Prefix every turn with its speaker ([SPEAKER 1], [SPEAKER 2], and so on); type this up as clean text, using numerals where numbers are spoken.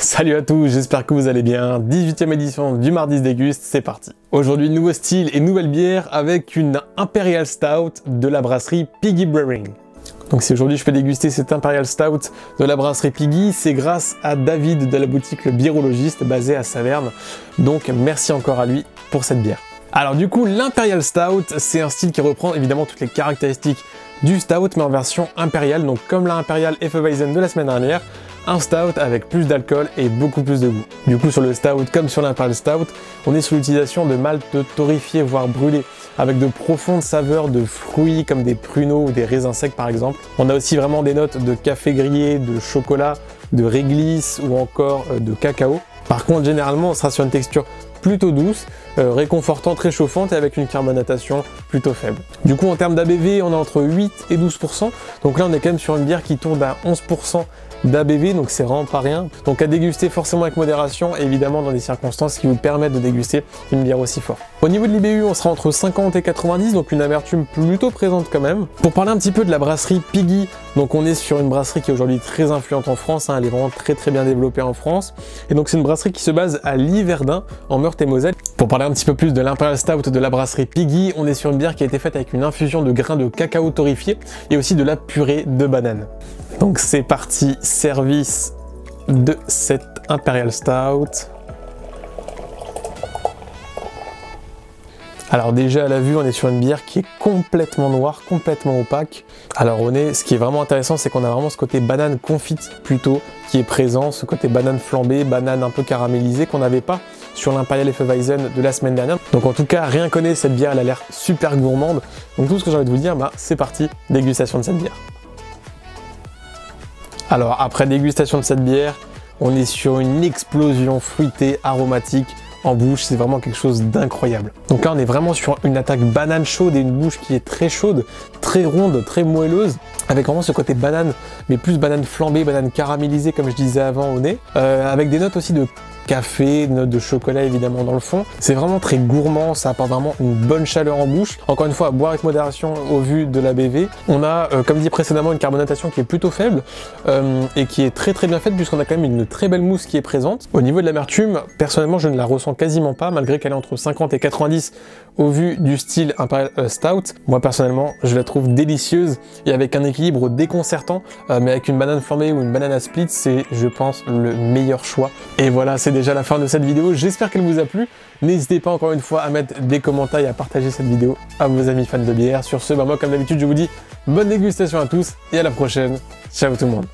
[SPEAKER 1] Salut à tous, j'espère que vous allez bien. 18e édition du Mardi se déguste, c'est parti. Aujourd'hui, nouveau style et nouvelle bière avec une Imperial Stout de la brasserie Piggy Brewing. Donc si aujourd'hui je fais déguster cette Imperial Stout de la brasserie Piggy, c'est grâce à David de la boutique Le Biérologiste basé à Saverne. Donc merci encore à lui pour cette bière. Alors du coup, l'Imperial Stout, c'est un style qui reprend évidemment toutes les caractéristiques du Stout mais en version impériale, donc comme la Imperial Hefeweizen de la semaine dernière, un stout avec plus d'alcool et beaucoup plus de goût. Du coup sur le stout comme sur l'Imperial Stout, on est sur l'utilisation de maltes torréfiées voire brûlées, avec de profondes saveurs de fruits comme des pruneaux ou des raisins secs par exemple. On a aussi vraiment des notes de café grillé, de chocolat, de réglisse ou encore de cacao. Par contre généralement on sera sur une texture plutôt douce, réconfortante, réchauffante et avec une carbonatation plutôt faible. Du coup en termes d'ABV on est entre 8 et 12%, donc là on est quand même sur une bière qui tourne à 11% d'ABV, donc c'est vraiment pas rien. Donc à déguster forcément avec modération, évidemment dans des circonstances qui vous permettent de déguster une bière aussi forte. Au niveau de l'IBU, on sera entre 50 et 90, donc une amertume plutôt présente quand même. Pour parler un petit peu de la brasserie Piggy, donc on est sur une brasserie qui est aujourd'hui très influente en France, elle est vraiment très bien développée en France. Et donc c'est une brasserie qui se base à Liverdun, en Meurthe-et-Moselle. Pour parler un petit peu plus de l'Imperial Stout de la brasserie Piggy, on est sur une bière qui a été faite avec une infusion de grains de cacao torréfié et aussi de la purée de banane. Donc c'est parti, service de cette Imperial Stout. Alors déjà à la vue, on est sur une bière qui est complètement noire, complètement opaque. Alors ce qui est vraiment intéressant, c'est qu'on a vraiment ce côté banane confite plutôt qui est présent, ce côté banane flambée, banane un peu caramélisée qu'on n'avait pas sur l'Imperial Hefeweizen de la semaine dernière. Donc en tout cas, rien qu'à connaître cette bière, elle a l'air super gourmande. Donc tout ce que j'ai envie de vous dire, c'est parti, dégustation de cette bière. Alors après dégustation de cette bière, on est sur une explosion fruitée, aromatique en bouche, c'est vraiment quelque chose d'incroyable. Donc là on est vraiment sur une attaque banane chaude et une bouche qui est très chaude, très ronde, très moelleuse, avec vraiment ce côté banane, mais plus banane flambée, banane caramélisée comme je disais avant au nez, avec des notes aussi de café, notes de chocolat évidemment dans le fond. C'est vraiment très gourmand, ça apporte vraiment une bonne chaleur en bouche. Encore une fois, à boire avec modération au vu de l'ABV. On a, comme dit précédemment, une carbonatation qui est plutôt faible et qui est très bien faite puisqu'on a quand même une très belle mousse qui est présente. Au niveau de l'amertume, personnellement, je ne la ressens quasiment pas malgré qu'elle est entre 50 et 90 au vu du style Imperial Stout. Moi personnellement, je la trouve délicieuse et avec un équilibre déconcertant, mais avec une banane flambée ou une banane à split, c'est, je pense, le meilleur choix. Et voilà, c'est déjà la fin de cette vidéo, j'espère qu'elle vous a plu. N'hésitez pas encore une fois à mettre des commentaires et à partager cette vidéo à vos amis fans de bière. Sur ce, moi comme d'habitude je vous dis bonne dégustation à tous et à la prochaine. Ciao tout le monde.